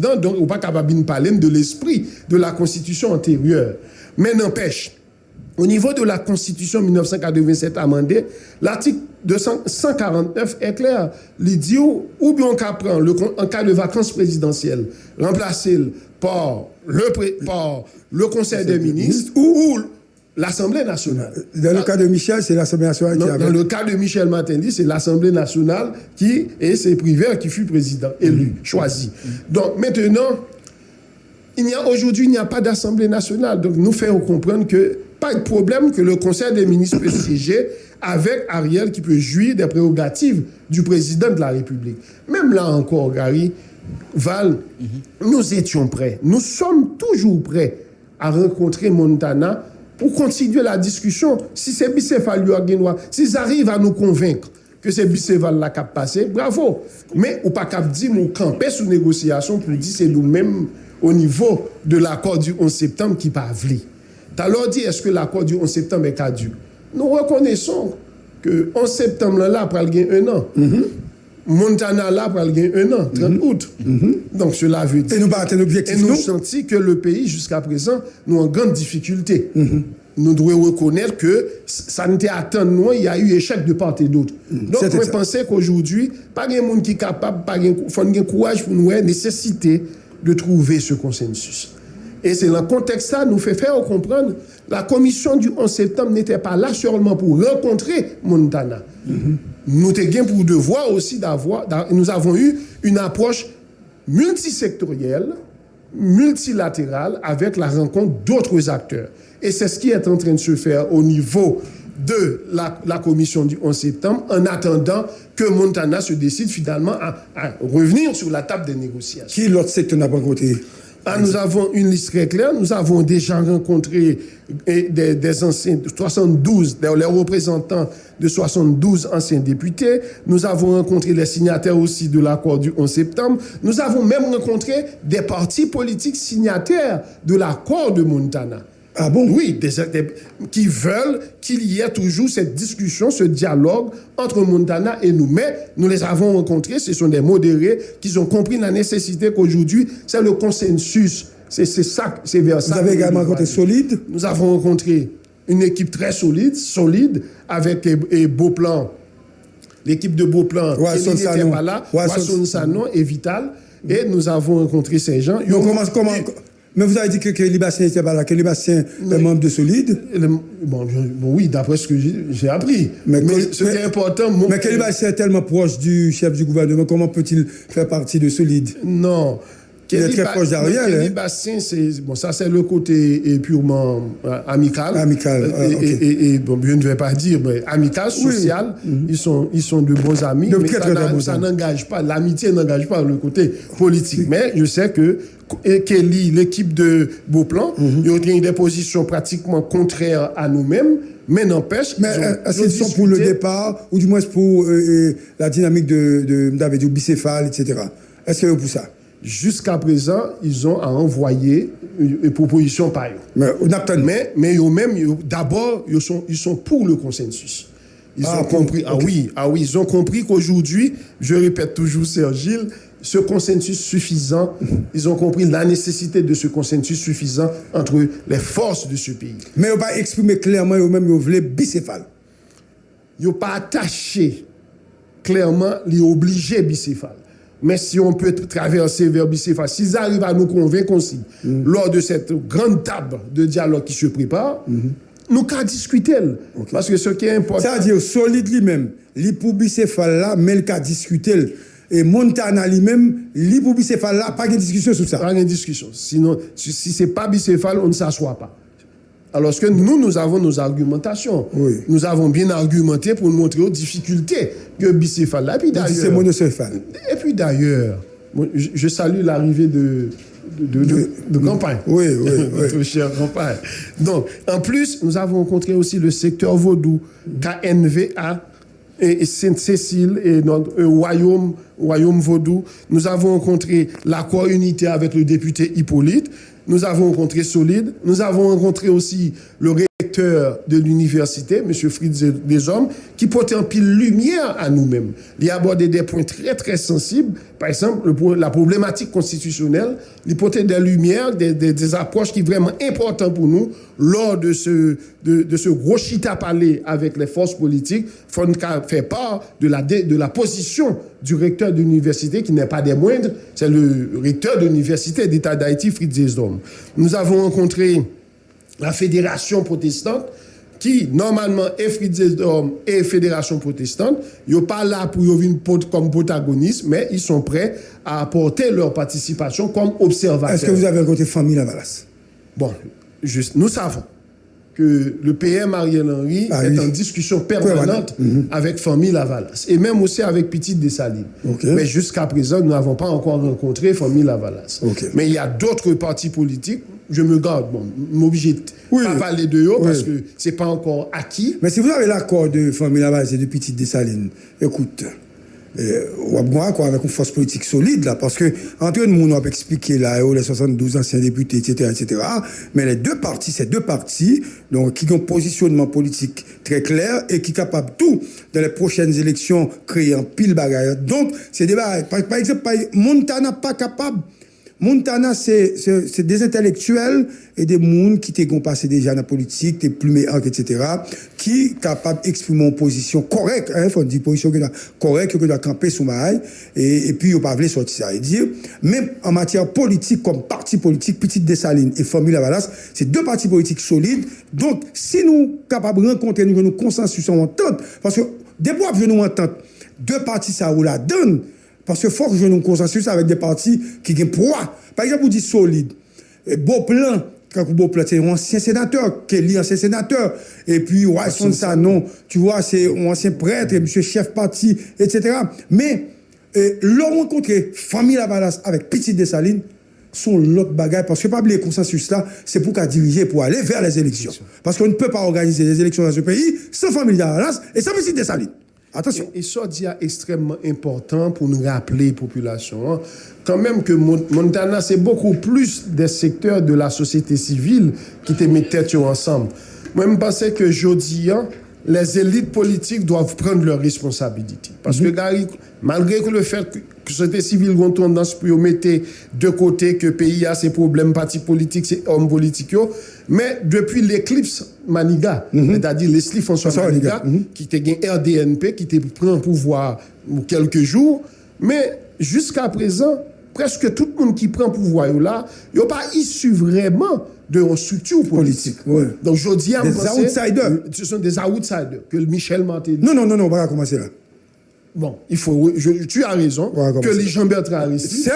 président, donc on n'est pas capable de parler de l'esprit de la Constitution antérieure. Mais n'empêche, au niveau de la Constitution 1987 amendée, l'article 149 est clair. Il dit ou bien on prend en cas de vacances présidentielles, remplacer par le Conseil des ministres ou l'Assemblée nationale. Dans le cas de Michel, c'est l'Assemblée nationale qui avait... Dans le cas de Michel Martelly, c'est l'Assemblée nationale et c'est Prévert qui fut président, élu, choisi. Donc maintenant, aujourd'hui, il n'y a pas d'Assemblée nationale. Donc nous faisons comprendre que pas de problème que le Conseil des ministres peut siéger avec Ariel qui peut jouir des prérogatives du président de la République. Même là encore, Gary, Val, nous étions prêts. Nous sommes toujours prêts à rencontrer Montana pour continuer la discussion. Si c'est bicéphale, s'ils arrivent à nous convaincre que c'est bicéphale là qui a passé, bravo. Mais ou pas cap dire nous camper sous négociation pour dire c'est nous-mêmes au niveau de l'accord du 11 septembre qui pas vli. Alors dit est-ce que l'accord du 11 septembre est caduc? Nous reconnaissons que 11 septembre là après gagner un an. Montana là pour gagner un an, 30 août. Donc cela veut dire. Et nous battons l'objectif. Et nous sentons que le pays jusqu'à présent nous en grande difficulté. Nous devons reconnaître que ça n'était atteint nous, il y a eu échec de part et d'autre. Donc je pense qu'aujourd'hui, pas de monde qui est capable, pas de courage pour nous nécessité de trouver ce consensus. Et c'est dans le contexte ça nous fait faire comprendre la commission du 11 septembre n'était pas là seulement pour rencontrer Montana. Nous avons pour devoir aussi nous avons eu une approche multisectorielle, multilatérale avec la rencontre d'autres acteurs. Et c'est ce qui est en train de se faire au niveau de la commission du 11 septembre en attendant que Montana se décide finalement à revenir sur la table des négociations. Qui l'autre secteur n'a pas rencontré? Nous avons une liste très claire. Nous avons déjà rencontré des anciens 72, les représentants de 72 anciens députés. Nous avons rencontré les signataires aussi de l'accord du 11 septembre. Nous avons même rencontré des partis politiques signataires de l'accord de Montana. Ah bon? Oui, qui veulent qu'il y ait toujours cette discussion, ce dialogue entre Montana et nous. Mais nous les avons rencontrés, ce sont des modérés qui ont compris la nécessité qu'aujourd'hui, c'est le consensus. C'est ça, c'est vers ça. Vous avez également rencontré Solide? Nous avons rencontré une équipe très solide, avec Beauplan, l'équipe de Beauplan, qui n'était pas là, Wasson Sanon et Vital. Et nous avons rencontré ces gens. Mais vous avez dit que Libastien n'était pas là, que Libastien est membre de Solide. Oui, d'après ce que j'ai appris. Mais ce qui est important... Mais que Libastien est tellement proche du chef du gouvernement, comment peut-il faire partie de Solide? Non. Il est très proche d'Ariel. Libastien, ça c'est le côté purement amical. Et je ne vais pas dire, mais amical, social. Ils sont de bons amis. Mais ça n'engage pas, l'amitié n'engage pas le côté politique. Mais je sais que Kelly, l'équipe de Beauplan, ils ont des positions pratiquement contraires à nous-mêmes, mais n'empêche. Mais est-ce qu'ils sont pour le départ, ou du moins pour la dynamique de bicéphale, etc. Est-ce que c'est pour ça? Jusqu'à présent, ils ont à envoyer une proposition par eux. Mais eux-mêmes, d'abord, ils sont pour le consensus. Ils ont compris. Okay. Ils ont compris qu'aujourd'hui, je répète toujours, Serge Gilles, ce consensus suffisant, ils ont compris la nécessité de ce consensus suffisant entre les forces de ce pays. Mais ils n'ont pas exprimé clairement, eux-mêmes, ils voulaient bicéphale. Ils n'ont pas attaché clairement, ils ont obligé bicéphale. Mais si on peut traverser vers bicéphale, s'ils arrivent à nous convaincre aussi, lors de cette grande table de dialogue qui se prépare, nous qu'à discuter. Okay. Parce que ce qui est important... C'est-à-dire, Solide lui-même, li pour bicéphale là, mais le qu'à discuter. Et Montana lui-même, li pour bicéphale là, pas de discussion sur ça. Pas de discussion. Sinon, si c'est pas bicéphale, on ne s'assoit pas. Alors que nous avons nos argumentations. Oui. Nous avons bien argumenté pour montrer aux difficultés que bicéphale là. C'est monocéphale. Et puis d'ailleurs, je salue l'arrivée de Campagne. Oui. Notre cher Campagne. Donc, en plus, nous avons rencontré aussi le secteur vaudou, KNVA, et Sainte-Cécile, et notre Royaume vaudou. Nous avons rencontré l'accord unitaire avec le député Hippolyte. Nous avons rencontré Solide. Nous avons rencontré aussi le recteur de l'université, M. Fritz Deshommes, qui portait en pile lumière à nous-mêmes. Il a abordé des points très, très sensibles. Par exemple, la problématique constitutionnelle. Il portait des lumières, des approches qui sont vraiment importantes pour nous lors de ce gros chita-palais avec les forces politiques. Il faut faire part de la position du recteur de l'université, qui n'est pas des moindres. C'est le recteur de l'université d'État d'Haïti, Fritz Deshommes. Nous avons rencontré la Fédération protestante, qui, normalement, est Fritz Deshommes et Fédération protestante. Ils ne sont pas là pour venir comme protagonistes, mais ils sont prêts à apporter leur participation comme observateurs. Est-ce que vous avez rencontré Famille Lavalas? Bon, nous savons que le PM Ariel Henry est en discussion permanente avec Famille Lavalas et même aussi avec Petite Dessalines. Mais jusqu'à présent, nous n'avons pas encore rencontré Famille Lavalas. Mais il y a d'autres partis politiques. Je me garde, je suis obligé de pas parler de eux parce que ce n'est pas encore acquis. Mais si vous avez l'accord de Famille Lavalas et de Petite Dessalines, écoute, moi, avec une force politique solide, là, parce que, entre nous, on a expliqué, là, les 72 anciens députés, etc., mais ces deux partis, donc, qui ont un positionnement politique très clair et qui sont capables tout, dans les prochaines élections, créer un pile bagaille. Donc, c'est des bagailles. Par exemple, Montana pas capable. Montana, c'est des intellectuels et des gens qui ont passé déjà dans la politique, des plumés, etc., qui sont capables d'exprimer une position correcte, il faut dire position correcte, que doit camper sous maille, et puis ils ne pas sortir ça. Et dire, même en matière politique, comme parti politique, Petite Dessalines et Famille Lavalas, c'est deux partis politiques solides. Donc, si nous sommes capables de rencontrer nous consensus en entente, parce que des fois, nous entente, deux partis, ça vous la donne. Parce que faut que je nous consensus avec des partis qui ont poids. Par exemple, vous dites solide. Beauplan, quand Beauplan, c'est un ancien sénateur, Kelly, ancien sénateur. Et puis, ouais, ça, non. Tu vois, c'est un ancien prêtre, monsieur chef parti, etc. Mais, l'on rencontre Famille Lavalas avec Petite Dessalines, sont l'autre bagaille. Parce que, pas oublier le consensus là, c'est pour qu'à diriger, pour aller vers les élections. Parce qu'on ne peut pas organiser les élections dans ce pays sans Famille Lavalas et sans Petite Dessalines. Attention. Et ça dit extrêmement important pour nous rappeler, population, quand même que Montana, c'est beaucoup plus des secteurs de la société civile qui te mettent tête ensemble. Moi, je pense que jeudi, les élites politiques doivent prendre leurs responsabilités. Parce que, Gary, malgré que le fait que la société civile a tendance pour mettre de côté que le pays a ses problèmes, partis politiques, ses hommes politiques, mais depuis l'éclipse Maniga, c'est-à-dire Leslie François Maniga, qui te gagne RDNP, qui te prend pouvoir quelques jours, mais jusqu'à présent, presque tout le monde qui prend pouvoir là, il n'est pas issu vraiment de structure politique. Donc, je dis à des outsiders. Ce sont des outsiders que Michel Martelly. Non, on va commencer là. Bon, tu as raison, que les Jean-Bertrand Aristide,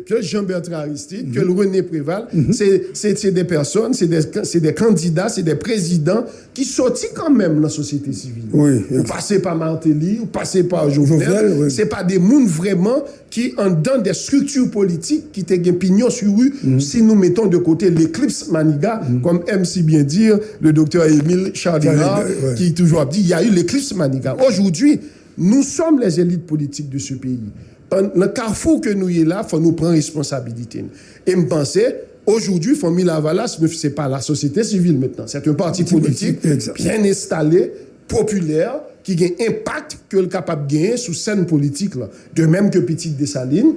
que Jean-Bertrand Aristide, que le René Préval, c'est des personnes, c'est des candidats, c'est des présidents qui sortent quand même dans la société civile. Vous passez par Martelly, vous passez par Jovenel, c'est pas des gens vraiment qui, en dans des structures politiques, qui ont pignon sur rue, si nous mettons de côté l'éclipse Maniga, comme aime si bien dire le docteur Émile Chardira, qui toujours dit, il y a eu l'éclipse Maniga. Aujourd'hui, nous sommes les élites politiques de ce pays. Dans le carrefour que nous y est là, il faut nous prendre responsabilité. Et me penser, aujourd'hui, Famille Lavalas, ce n'est pas la société civile maintenant. C'est un parti politique bien installé, populaire, qui a un impact que le capable de gagner sous scène politique, là. De même que Petite Dessalines.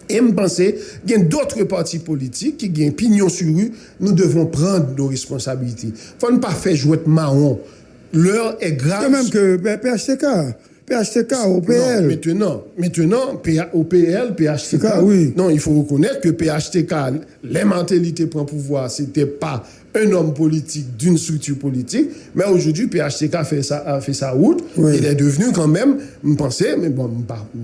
Et me penser, il y a d'autres partis politiques qui ont un pignon sur rue. Nous devons prendre nos responsabilités. Il ne faut pas faire jouer de marron. L'heure est grave. Même que PHTK, OPL. Non, maintenant, OPL, PHTK. Oui. Non, il faut reconnaître que PHTK, les mentalités prennent pouvoir, ce n'était pas un homme politique d'une structure politique, mais aujourd'hui, PHTK a fait sa route. Il est devenu quand même, je pensais, mais bon,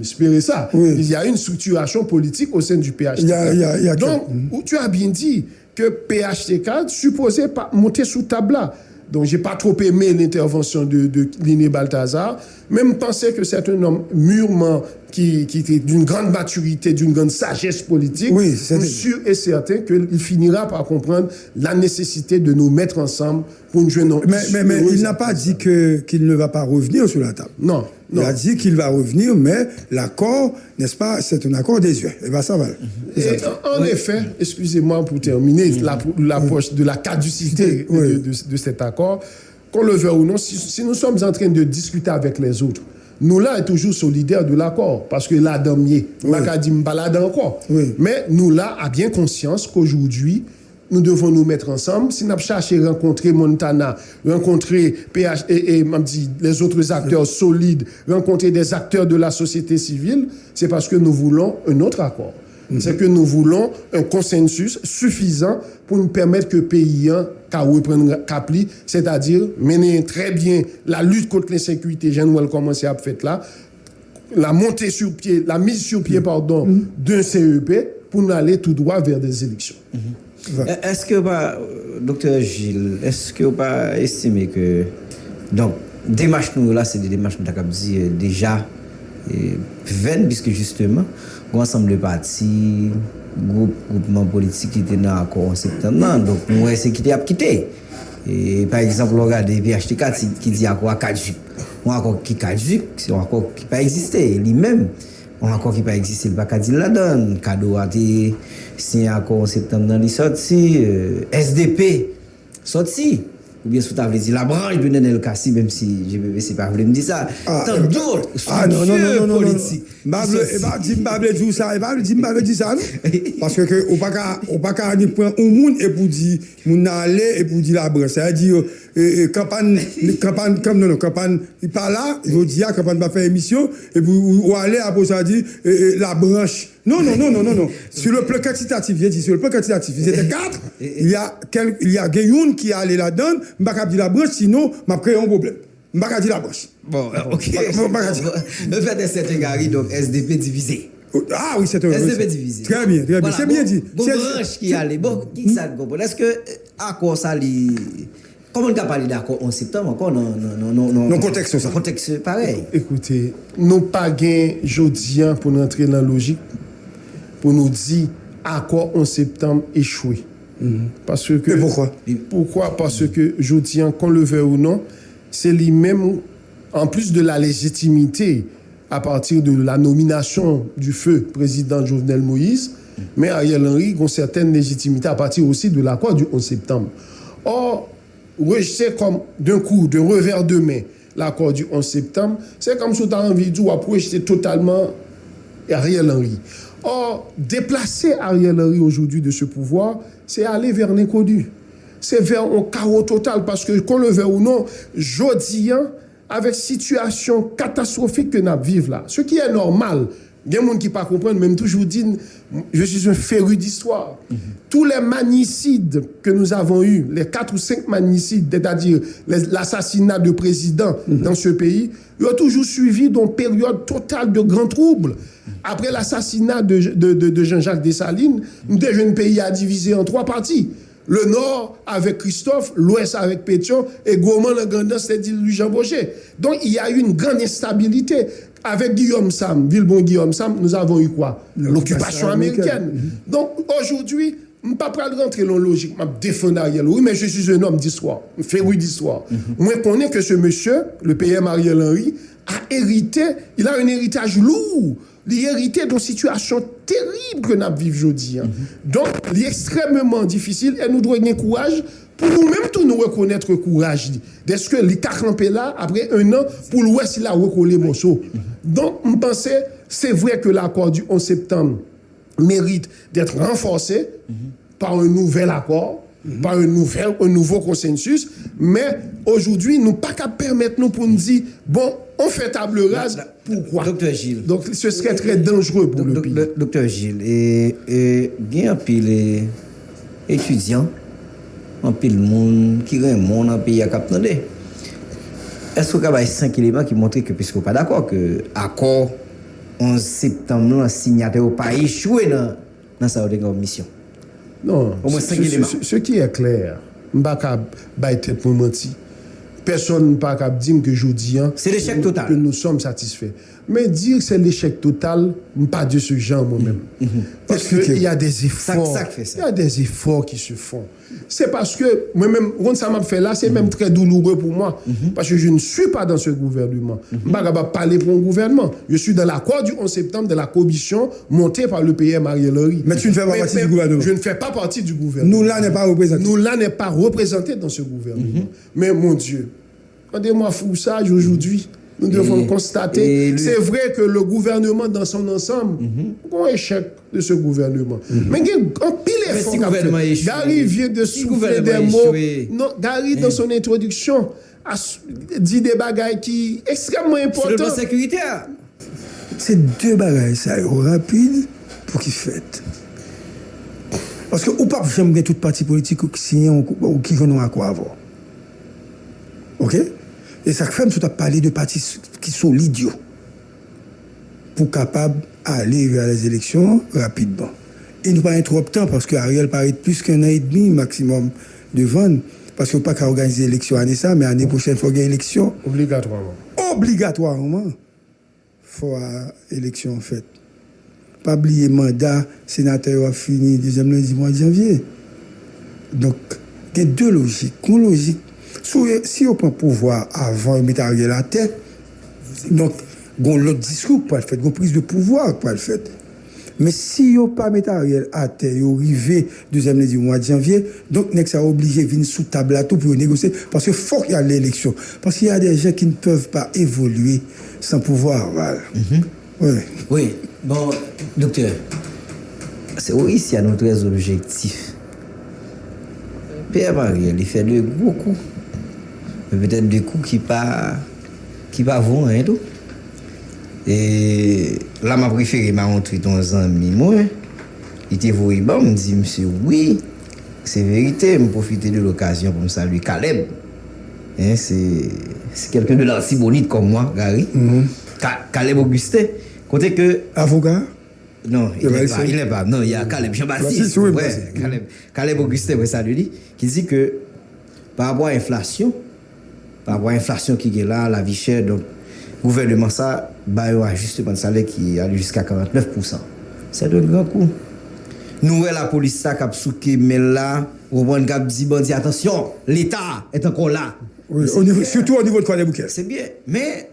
j'espérais ça. Il y a une structuration politique au sein du PHTK. Donc, tu as bien dit que PHTK supposait pas monter sous table. Donc, je n'ai pas trop aimé l'intervention de Liné Balthazar, même penser que c'est un homme mûrement qui est d'une grande maturité, d'une grande sagesse politique, Oui, je suis sûr et certain qu'il finira par comprendre la nécessité de nous mettre ensemble pour une jeune. Mais il n'a pas dit qu'il ne va pas revenir sur la table. Non. Il a dit qu'il va revenir, mais l'accord, n'est-ce pas, c'est un accord désuet. Et bien, ça va. En effet, excusez-moi pour terminer, l'approche de la caducité de cet accord, qu'on le veuille ou non, si nous sommes en train de discuter avec les autres, nous là, est toujours solidaires de l'accord, parce que là, damier, on n'a qu'à dire balade encore. Mais nous là, a bien conscience qu'aujourd'hui, nous devons nous mettre ensemble. Si nous avons cherché à rencontrer Montana, rencontrer PH et les autres acteurs solides, rencontrer des acteurs de la société civile, c'est parce que nous voulons un autre accord. C'est que nous voulons un consensus suffisant pour nous permettre que le pays reprenne Capli, c'est-à-dire mener très bien la lutte contre l'insécurité, j'ai commencé à faire là, la montée sur pied, la mise sur pied, d'un CEP pour nous aller tout droit vers des élections. Est-ce que, docteur Gilles, est-ce que vous pas estimé que donc démarche nous là, c'est des démarches déjà vaines, puisque justement ensemble de partis, groupement politique qui était dans l'accord en septembre, donc nous c'est qui a quitté. Et par exemple, on regarde des PHTK qui dit accord caduc, un accord qui caduc, c'est un accord qui pas existé lui-même. Un accord qui pas existé, il va pas dire la donne. Cadeau a été signé accord en septembre dans les sorties, SDP sorti. Ou bien, si tu avais dit la branche de Nenel Kassi, même si GBV, c'est pas voulu me dire ça. Tant d'autres structures politiques. M'bable dit ça, m'bable dit ça. Parce que, on pas qu'à dire point au monde et pour dire, moun aller et pour dire la branche. C'est-à-dire, campagne, il pas là, je dis, campagne va faire émission, et pour aller après ça dire, la branche. Non. Sur le plan quantitatif, j'ai dit, sur le plan quantitatif, ils étaient 4. Il y a Gayoun qui est allé là-dedans, m'baka dit la branche, sinon, m'a créé un problème. M'baka dit la branche. Bon, ok. Le fait de cet égard, donc SDP divisé. Ah oui, c'est un SDP divisé. Très bien. Voilà, c'est bien dit. Bon branche qui allait. Bon, qui ça comprend? Est-ce que accord ça li comment on peut parler d'accord en septembre encore non contexte ça. Contexte pareil. Écoutez, nous pas gain jodian pour nous entrer dans la logique pour nous dire accord en septembre échoué. Parce que mais pourquoi? Pourquoi? Parce que jodian qu'on le veuille ou non, c'est lui-même en plus de la légitimité à partir de la nomination du feu président Jovenel Moïse, mais Ariel Henry a une certaine légitimité à partir aussi de l'accord du 11 septembre. Or, rejeter comme d'un coup, de revers de main, l'accord du 11 septembre, c'est comme si tu as envie de dire, rejeter totalement Ariel Henry. Or, déplacer Ariel Henry aujourd'hui de ce pouvoir, c'est aller vers l'inconnu. C'est vers un chaos total, parce que, qu'on le veuille ou non, jodian, avec situation catastrophique que nous vivons là, ce qui est normal, il y a des gens qui ne comprennent pas, même toujours dit, je suis un féru d'histoire. Tous les manicides que nous avons eus, les 4 ou 5 manicides, c'est-à-dire l'assassinat de présidents dans ce pays, ils ont toujours suivi d'une période totale de grands troubles. Après l'assassinat de Jean-Jacques Dessalines, nous avons un pays à diviser en 3 parties. Le Nord avec Christophe, l'Ouest avec Pétion, et Gourmand, le Grandin, c'est dit Louis-Jean Bochet. Donc, il y a eu une grande instabilité. Avec Guillaume Sam, Villebon Guillaume Sam, nous avons eu quoi? L'occupation américaine. Donc, aujourd'hui, je ne peux pas rentrer dans la logique, je défends Ariel. Oui, mais je suis un homme d'histoire, un féru d'histoire. Moi, je connais que ce monsieur, le PM Ariel Henry, a hérité, il a un héritage lourd. Il a hérité d'une situation terrible que nous vivons aujourd'hui. Donc, il est extrêmement difficile et nous devons avoir courage pour nous-mêmes tout nous reconnaître courage. Est-ce que les campé là, après un an, pour l'Ouest, il a recollé les morceaux. Donc, je pensais, c'est vrai que l'accord du 11 septembre mérite d'être renforcé par un nouvel accord, par un nouveau consensus, mais aujourd'hui, nous ne pouvons pas permettre nous pour nous dire, bon, on fait table rase, pourquoi? Docteur Gilles. Donc, ce serait très dangereux pour le pays. Docteur Gilles, et bien pile étudiants, un pile monde qui est un monde en pays à Cap-Nandé. Est-ce qu'il y a 5 éléments qui montrent que, puisque vous n'êtes pas d'accord, que l'accord 11 septembre, le signataire n'a pas échoué dans sa mission? Non, au moins 5 éléments. Ce qui est clair, je ne peux pas être pour mentir. Personne ne peut pas dire que je dis c'est l'échec total. Que nous sommes satisfaits. Mais dire que c'est l'échec total, pas de ce genre moi-même. Parce qu'il y a des efforts. Ça fait ça. Il y a des efforts qui se font. C'est parce que moi-même, quand ça m'a fait là, c'est même très douloureux pour moi. Parce que je ne suis pas dans ce gouvernement. Je ne suis pas capable de parler pour un gouvernement. Je suis dans l'accord du 11 septembre de la commission montée par le PM Ariel Henry. Mais tu ne fais pas partie du gouvernement. Je ne fais pas partie du gouvernement. Nous, là, n'est pas représentés. Nous, là, n'est pas représentés dans ce gouvernement. Mais mon Dieu, rendez-moi foussage aujourd'hui. Nous devons constater. C'est vrai que le gouvernement dans son ensemble, a un échec de ce gouvernement. Mais il y a un pile effort. Gary vient de souffler des mots. Non, Gary, dans son introduction, a dit des bagailles qui sont extrêmement importantes. Sur le plan sécuritaire. C'est deux bagages, ça, rapide, pour qu'ils fassent. Parce que, ou pas, j'aime bien toute partie politique qui signe ou qui vont à quoi avoir. OK? Et ça fait, tu as parlé de partis qui sont idiots pour capables d'aller vers les élections rapidement. Et nous pas trop de temps parce qu'Ariel paraît plus qu'un an et demi maximum devant. Parce qu'il n'y a pas qu'à organiser l'élection année ça, mais l'année prochaine, il faut gagner l'élection. Obligatoirement. Obligatoirement. Il faut élection en fait. Pas oublier mandat, sénateur a fini deuxième lundi mois de janvier. Donc, il y a deux logiques. Une logique. Si on prend pouvoir avant de mettre Ariel à la tête, donc, on a l'autre discours pour le faire, on a prise de pouvoir pour le faire. Mais si on pas mettre Ariel à terre, on arrive deuxième lundi mois de janvier, donc on ça obligé de venir sous table à tout pour négocier, parce qu'il faut qu'il y ait l'élection. Parce qu'il y a des gens qui ne peuvent pas évoluer sans pouvoir. Voilà. Ouais. Oui, bon, docteur, c'est ici à notre objectif. Pierre Ariel, il fait de gros coups. Mais peut-être des coups qui pas vont, hein, tout. Et là, ma préférée m'a montré ton ami, moi. Il était voué, bon, me dit, monsieur, oui, c'est vérité, je profite de l'occasion pour me saluer Caleb. Hein, c'est quelqu'un de l'Artibonite comme moi, Gary. Caleb Augustin. Côté que. Avocat? Non, il n'est pas. Non, il y a Caleb Jean-Baptiste. Ouais, Caleb Augustin, ouais, ça lui dit, qui dit que par rapport à l'inflation, qui est là, la vie chère, donc, le gouvernement, ça, un ajustement de salaire qui allait jusqu'à 49%. C'est de grand coup. Nous, la police, ça, qui a souké, mais là, on a dit, attention, l'État est encore là. Oui, surtout au niveau de Croix-des-Bouquets. C'est bien. Mais,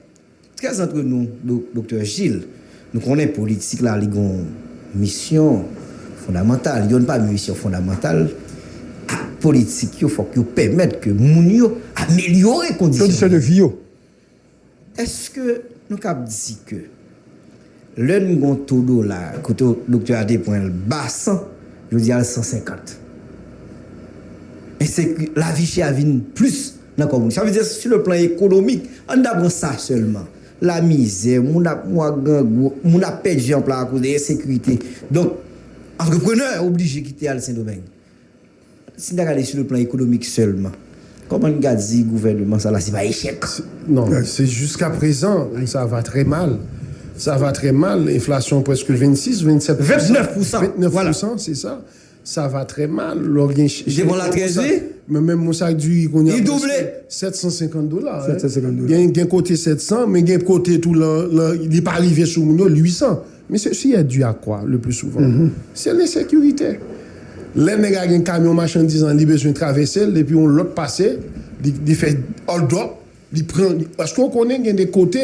très entre nous, docteur Gilles, nous connaissons politique, là, ils ont une mission fondamentale. Ils n'ont pas une mission fondamentale. Politique, il faut qu'ils permettent que nous améliorer les conditions de vie. Est-ce que nous avons dit que le nous taux de là, côté docteur Adé point le bas 100, je dis à 150. Et c'est que la vie chère vient plus dans la communauté. Ça veut dire sur le plan économique, on apprend ça seulement. La misère, on a perdu en plan à cause de l'insécurité. Donc, entrepreneur obligé de quitter Saint-Domingue. Si on regarde sur le plan économique seulement, comment on a dit le gouvernement, ça là, c'est pas échec? Non, c'est jusqu'à présent, ça va très mal. Ça va très mal. L'inflation presque 26, 27%. 29%. 29%, voilà. C'est ça. Ça va très mal. J'ai bon la 13. Mais même mon sac d'huile, il est doublé. $750. 750 $. Il y a un côté 700, mais il y a un côté tout il n'est pas arrivé sur 800. Mais ceci est dû à quoi, le plus souvent? C'est l'insécurité. Les nègres ont un camion marchandise, ils ont besoin de traverser, et puis on l'autre passé, il fait hold up, il prend. Parce qu'on connaît qu'il y a des côtés.